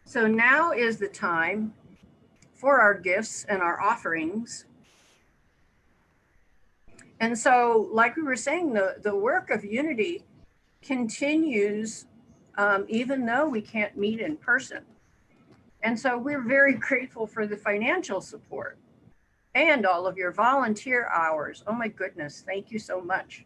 So now is the time for our gifts and our offerings. And so, like we were saying, the work of unity continues even though we can't meet in person. And so we're very grateful for the financial support and all of your volunteer hours. Oh my goodness, thank you so much.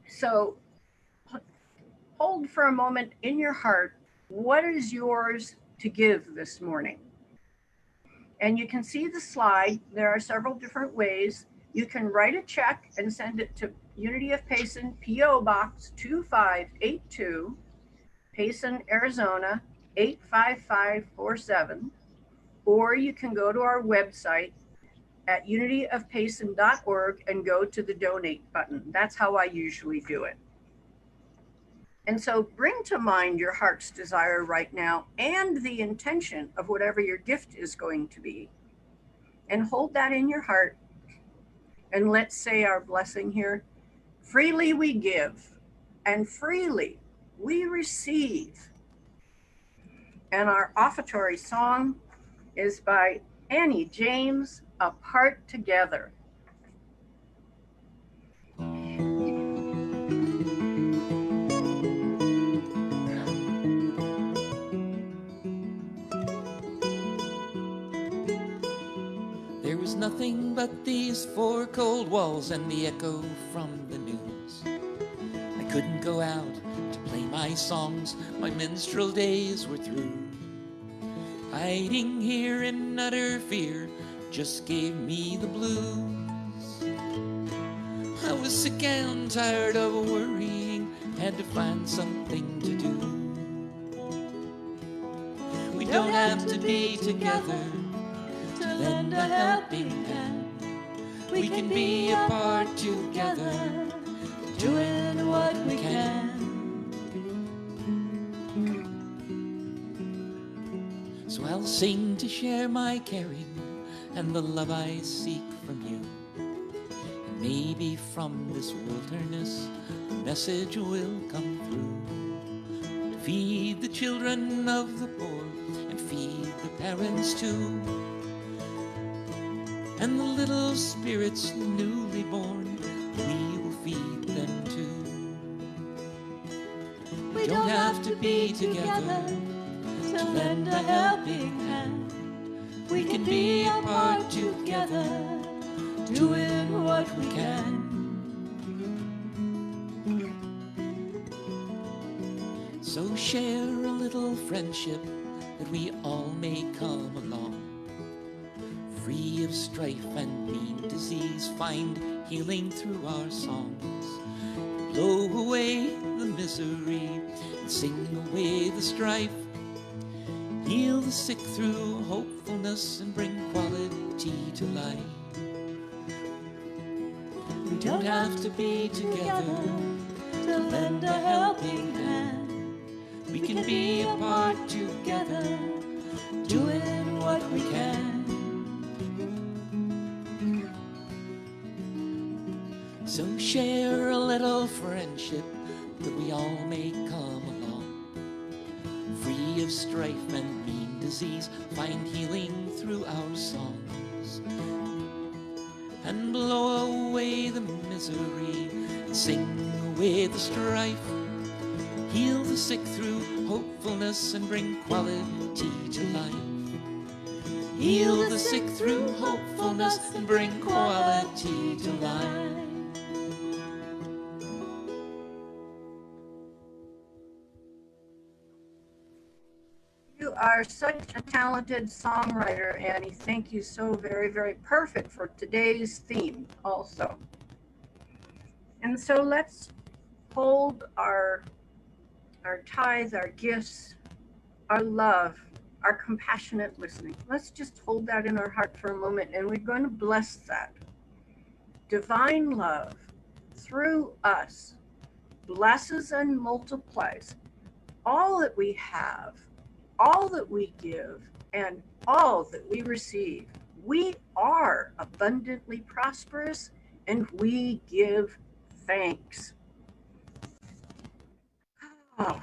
So hold for a moment in your heart, what is yours to give this morning? And you can see the slide. There are several different ways. You can write a check and send it to Unity of Payson, P.O. Box 2582, Payson, Arizona 85547. Or you can go to our website at unityofpayson.org and go to the donate button. That's how I usually do it. And so bring to mind your heart's desire right now and the intention of whatever your gift is going to be. And hold that in your heart. And let's say our blessing here. Freely we give, and freely we receive. And our offertory song is by Annie James, Apart Together. There was nothing but these four cold walls and the echo from the news. I couldn't go out to play my songs, my minstrel days were through. Hiding here in utter fear just gave me the blues. I was sick and tired of worrying, had to find something to do. We don't have to be together to lend a helping hand. We can be apart together, doing what we can. So I'll sing to share my caring and the love I seek from you. And maybe from this wilderness a message will come through, to feed the children of the poor and feed the parents too. And the little spirits newly born, we will feed them too. We don't have to be together to lend a helping hand. We can be apart together, doing what we can. So share a little friendship that we all may come along, free of strife and mean disease, find healing through our songs. Blow away the misery and sing away the strife. Heal the sick through hopefulness and bring quality to life. We don't have to be together to lend a helping hand. We can be apart together, doing what we can. So share a little friendship that we all may come along, free of strife and mean disease, find healing through our songs, and blow away the misery and sing away the strife. Heal the sick through hopefulness and bring quality to life. Heal the sick through hopefulness and bring quality to life. You are such a talented songwriter, Annie. Thank you so very, very perfect for today's theme also. And so let's hold our tithes, our gifts, our love, our compassionate listening. Let's just hold that in our heart for a moment, and we're going to bless that. Divine love through us blesses and multiplies all that we have, all that we give, and all that we receive. We are abundantly prosperous, and we give thanks. Oh.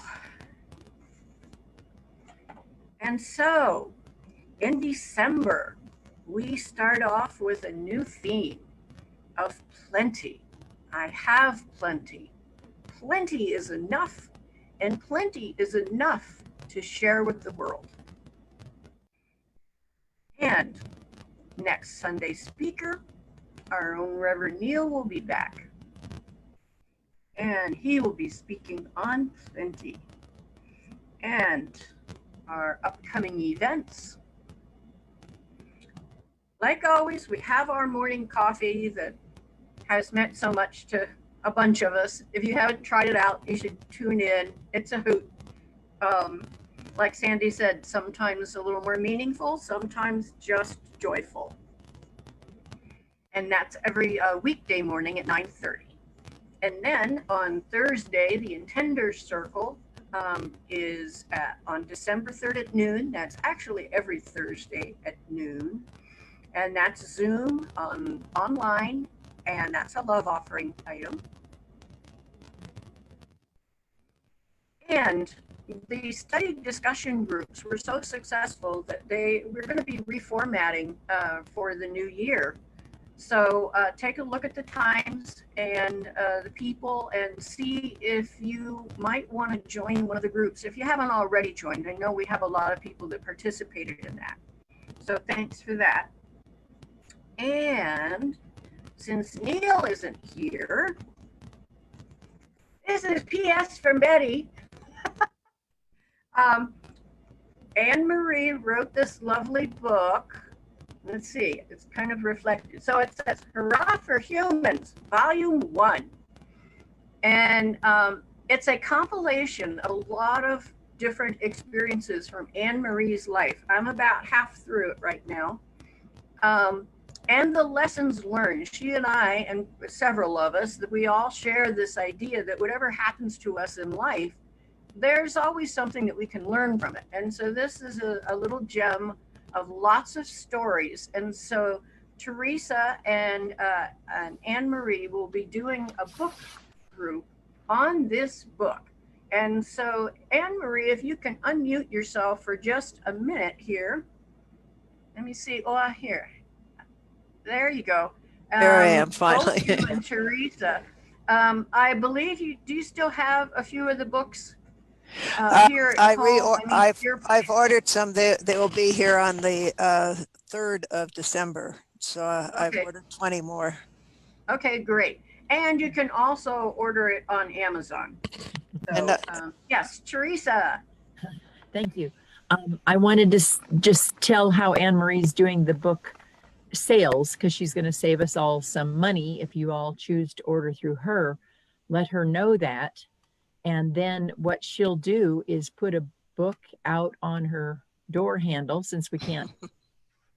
And so in December, we start off with a new theme of plenty. I have plenty. Plenty is enough, and plenty is enough to share with the world. And next Sunday speaker, our own Reverend Neil will be back. And he will be speaking on plenty. And our upcoming events. Like always, we have our morning coffee that has meant so much to a bunch of us. If you haven't tried it out, you should tune in. It's a hoot. Like Sandy said, sometimes a little more meaningful, sometimes just joyful. And that's every weekday morning at 9:30. And then on Thursday, the Intender Circle is on December 3rd at noon. That's actually every Thursday at noon. And that's Zoom online, and that's a love offering item. And the study discussion groups were so successful that we're going to be reformatting for the new year. So take a look at the times and the people and see if you might want to join one of the groups. If you haven't already joined, I know we have a lot of people that participated in that. So thanks for that. And since Neil isn't here, this is PS from Betty. Anne Marie wrote this lovely book. Let's see, it's kind of reflected. So it says Hurrah for Humans, Volume 1. And it's a compilation, a lot of different experiences from Anne Marie's life. I'm about half through it right now. And the lessons learned. She and I, and several of us, that we all share this idea that whatever happens to us in life, there's always something that we can learn from it. And so this is a little gem of lots of stories. And so Teresa and Anne Marie will be doing a book group on this book. And so Anne Marie, if you can unmute yourself for just a minute here. Let me see. Oh, here. There you go. There I am, finally. Both you and Teresa. I believe do you still have a few of the books here at home? I've ordered some. They will be here on the 3rd of December. So I've ordered 20 more. Okay, great. And you can also order it on Amazon. So, yes, Teresa. Thank you. I wanted to just tell how Anne Marie's doing the book sales, because she's going to save us all some money if you all choose to order through her. Let her know that. And then what she'll do is put a book out on her door handle, since we can't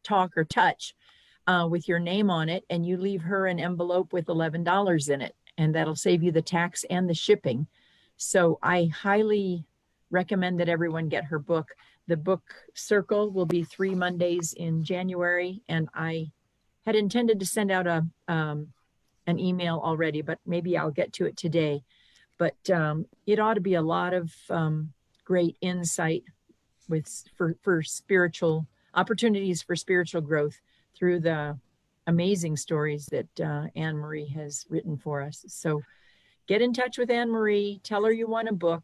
talk or touch, with your name on it, and you leave her an envelope with $11 in it, and that'll save you the tax and the shipping. So I highly recommend that everyone get her book. The book circle will be 3 Mondays in January, and I had intended to send out an email already, but maybe I'll get to it today. But it ought to be a lot of great insight for spiritual opportunities for spiritual growth through the amazing stories that Anne Marie has written for us. So get in touch with Anne Marie, tell her you want a book.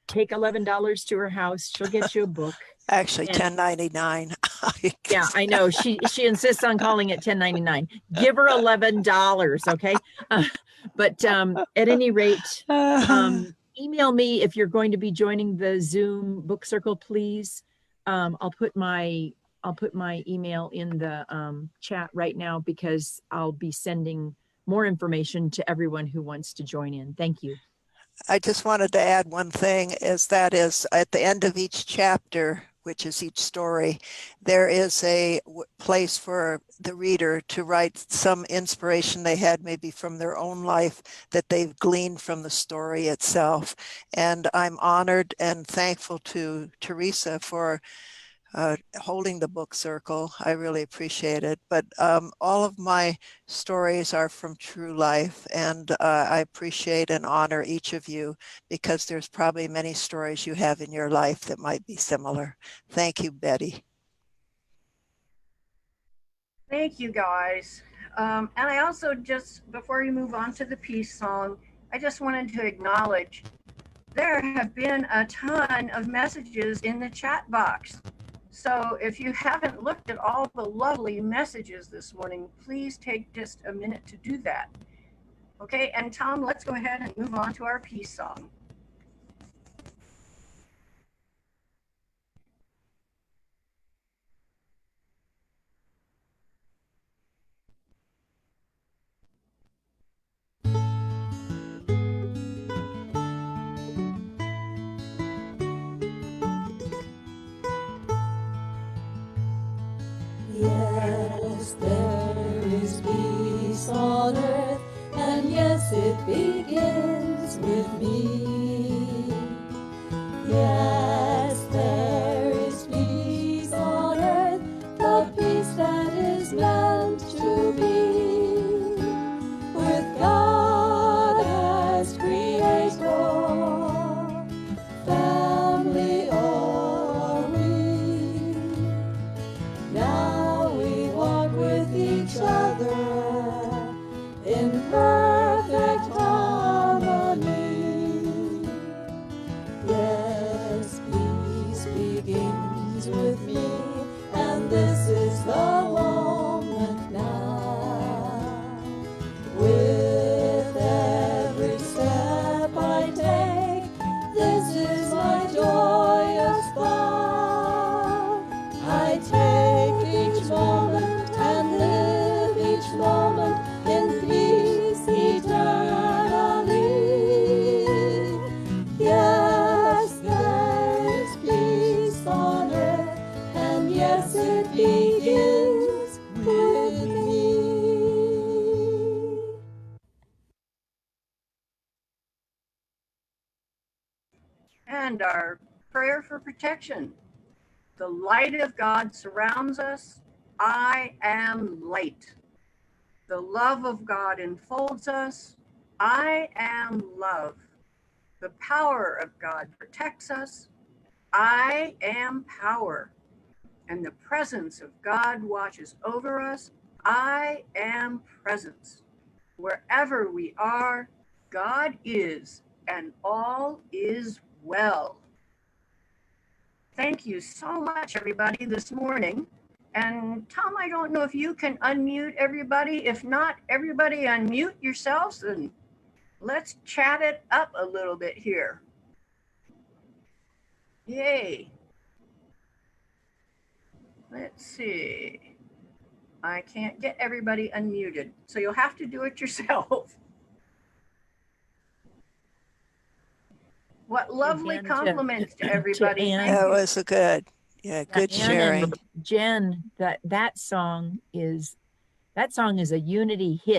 Take $11 to her house. She'll get you a book. Actually, $10.99. Yeah, I know. She insists on calling it $10.99. Give her $11, okay? But at any rate, email me if you're going to be joining the Zoom book circle, please. I'll put my email in the chat right now, because I'll be sending more information to everyone who wants to join in. Thank you. I just wanted to add one thing, that is at the end of each chapter, which is each story, there is a place for the reader to write some inspiration they had maybe from their own life that they've gleaned from the story itself. And I'm honored and thankful to Teresa for holding the book circle. I really appreciate it. But all of my stories are from true life, and I appreciate and honor each of you because there's probably many stories you have in your life that might be similar. Thank you, Betty. Thank you, guys. And I also just, before we move on to the peace song, I just wanted to acknowledge there have been a ton of messages in the chat box. So if you haven't looked at all the lovely messages this morning, please take just a minute to do that. Okay, and Tom, let's go ahead and move on to our peace song. Yes, there is peace on earth, and yes, it begins with me. Yes, there is peace on earth, the peace that is meant to be. With God as Creator, family are we. Now we walk with each other in perfect harmony. Yes, peace begins with me, and this is the moment now. With every step I take, this is my joyous thought. I take each moment and live each moment in peace eternally. Yes, there is peace on earth, and yes, it begins with me. And our prayer for protection. The light of God surrounds us. I am light. The love of God enfolds us. I am love. The power of God protects us. I am power. And the presence of God watches over us. I am presence. Wherever we are, God is, and all is well. Thank you so much, everybody, this morning. And Tom, I don't know if you can unmute everybody. If not, everybody unmute yourselves and let's chat it up a little bit here. Yay. Let's see. I can't get everybody unmuted, so you'll have to do it yourself. What lovely Again, compliments to everybody. Ann. Thank That you. was a good, yeah, good Ann and sharing. Jen, that song is a unity hit.